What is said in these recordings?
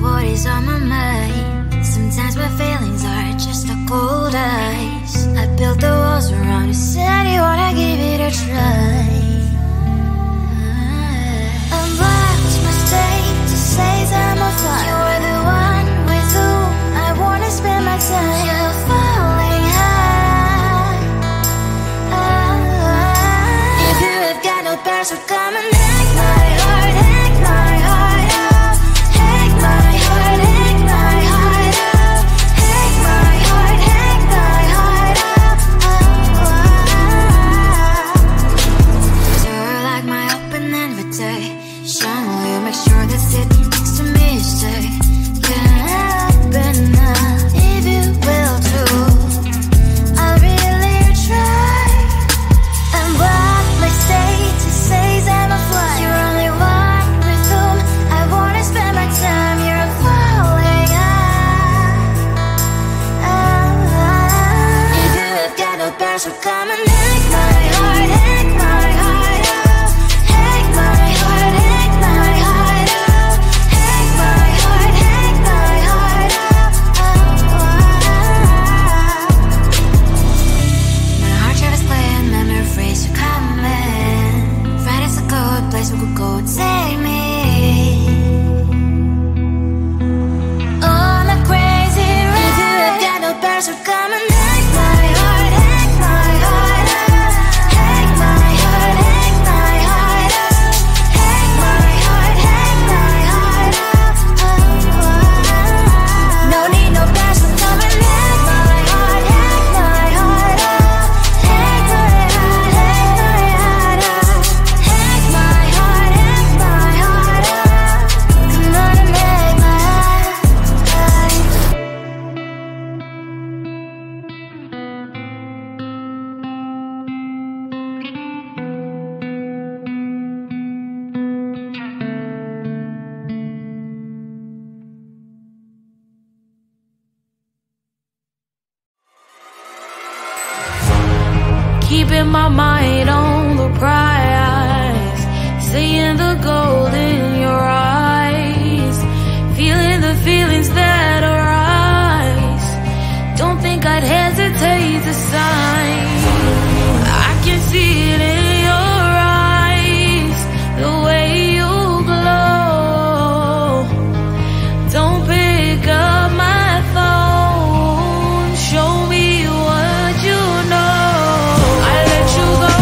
what is on my mind. Sometimes my feelings are just a cold ice. I built the walls around you, said you wanna give it a try. And watch my state to say I'm a fire. You're the one with whom I wanna spend my time. You're falling high. If you have got no bears, so come and hack my heart, hack my heart out. Hack my heart, hack my heart out. Hack my heart, hack my heart out. You're like my open invitation. Will you make sure that sitting next to me is safe? Yeah, open up if you will too. I'll really try. And what my state to say I'm a fly. You're only one with whom I wanna spend my time. You're falling high. If you have got no bears, so come and hack my heart, hack my heart out. Hack my heart, hack my heart out. Hack my heart, hack my heart out. My heart travels clear, memory freeze, you're coming. Friday's a good place we could go, take me. On a crazy ride. If you have got no bears, so come and hack my heart, hack my heart out. Hack my heart, hack my heart out. Hack my heart, hack my heart out. No need no bears, so come and hack my heart, hack my heart out. Hack my heart, hack my heart out. Hack my heart, hack my heart out. Come on and make my heart. Keeping my mind on the prize, seeing the gold in your eyes, feeling the feelings that arise. Don't think I'd hesitate to sign. I can see it in your eyes, the way you glow. Don't pick up my phone, show me what you know. I let you go,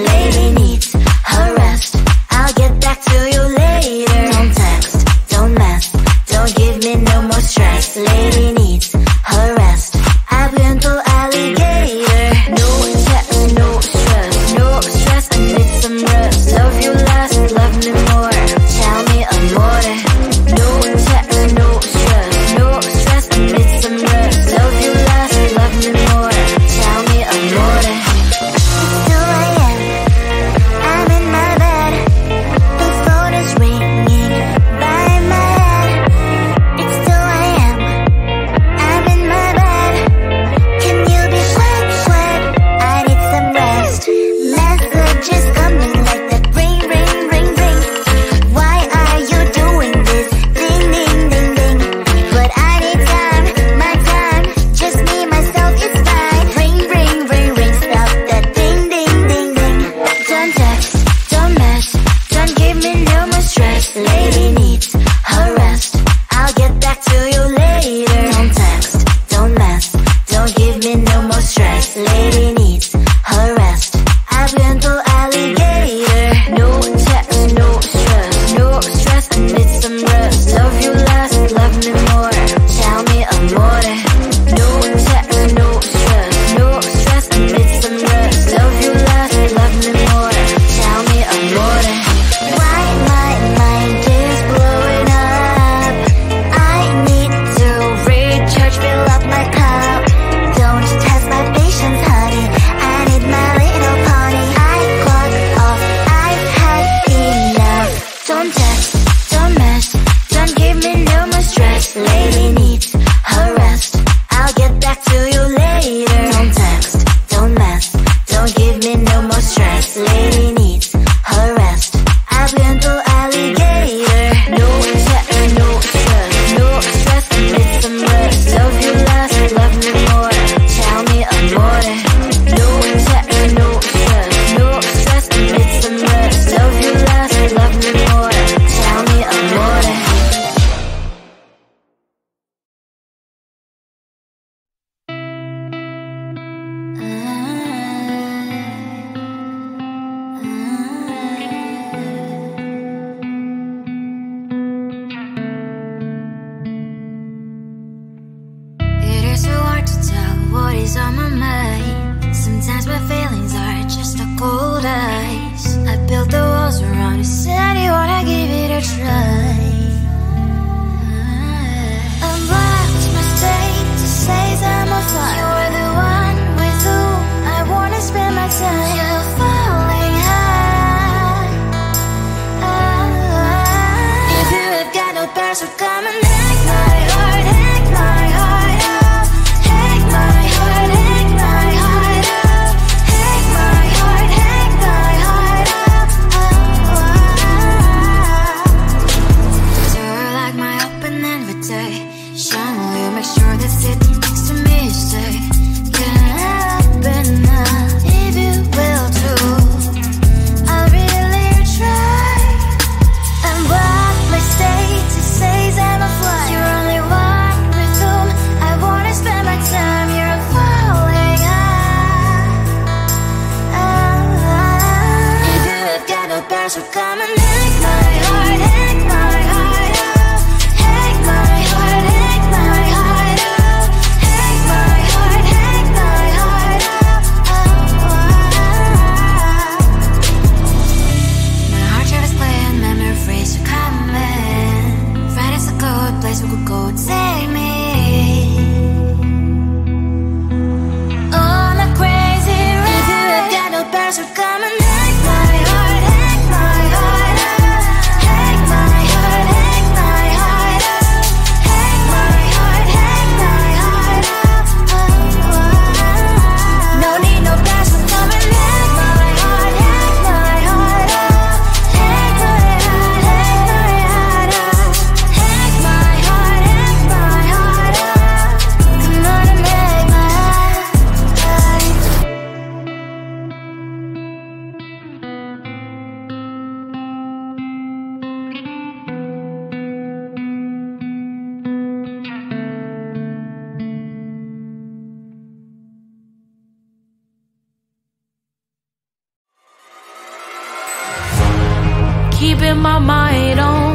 Lady needs her rest. I'll get back to you later. Don't text, don't mess, don't give me no more stress. Lady needs her rest. I've been to alligator. No text, no stress, no stress. I need some rest. Love you less, love me more. Tell me amore. No text, no stress, no stress. I need some rest. Love you less, love me more. Tell me amore. It's 2 a.m. I'm in my bed. The phone is ringing by my head. It's 2 a.m. I'm in my bed. Can you be quiet? I need some rest. Messages coming like that ring, ring, ring, ring. Why are you doing this? Ding, ding, ding, ding. But I need time, my time. Just me, myself, it's fine. Ring, ring, ring, ring. Stop that ding, ding, ding, ding. Don't text, don't mess, don't give me no more stress. Lady needs her rest. I'll get back to you later. Don't text, don't mess, don't give me no more stress. Lady needs her rest. I've been to alligator. No text, no stress, no stress. I need some rest. Love you less, love me more. Tell me amore. No text, no stress, no stress. I need some rest. Love you less, love me more. Tell me amore. Why my mind is blowing up? I need to recharge, fill up my cup. Don't test my patience, honey. I need my little pony. I clock off, I've had enough. Don't text, don't mess, don't give me no more stress. Lady needs her rest. I'll get back to you later. Don't text, don't mess, don't give me no more stress. Lady needs her rest. I've been to alligator. No text, no stress, no stress. I need some rest. Love you less, love me more. Tell me amore. No text, no stress, no stress. I need some rest. Love you less, love me more. Tell me amore. It is so hard to tell what is on my mind. Sometimes my feelings are just a cold ice. I built the walls around you, said you wanna give it a try. Unblocked my state to say I'm a fly. You're the one with whom I wanna spend my time. You're falling high. If you have got no powers, so come and hack my heart, hack my heart out. Hack my heart, hack my heart out. Hack my heart, hack my heart out. You're like my open invitation. Will you make sure that sitting next to me is safe? Can I open up if you will too? I'll really try. And block my state to say I'm a fly. You're only one with whom I wanna spend my time. You're falling high. If you have got no powers, so come and hack my heart, hack my heart out. Hack my heart, hack my heart out. Hack my heart, hack my heart out. My heart travels playing memories are coming. Find us a good place we could go, take me on a crazy ride. If you have got no powers, so come and hack my heart, hack my heart. keeping my mind on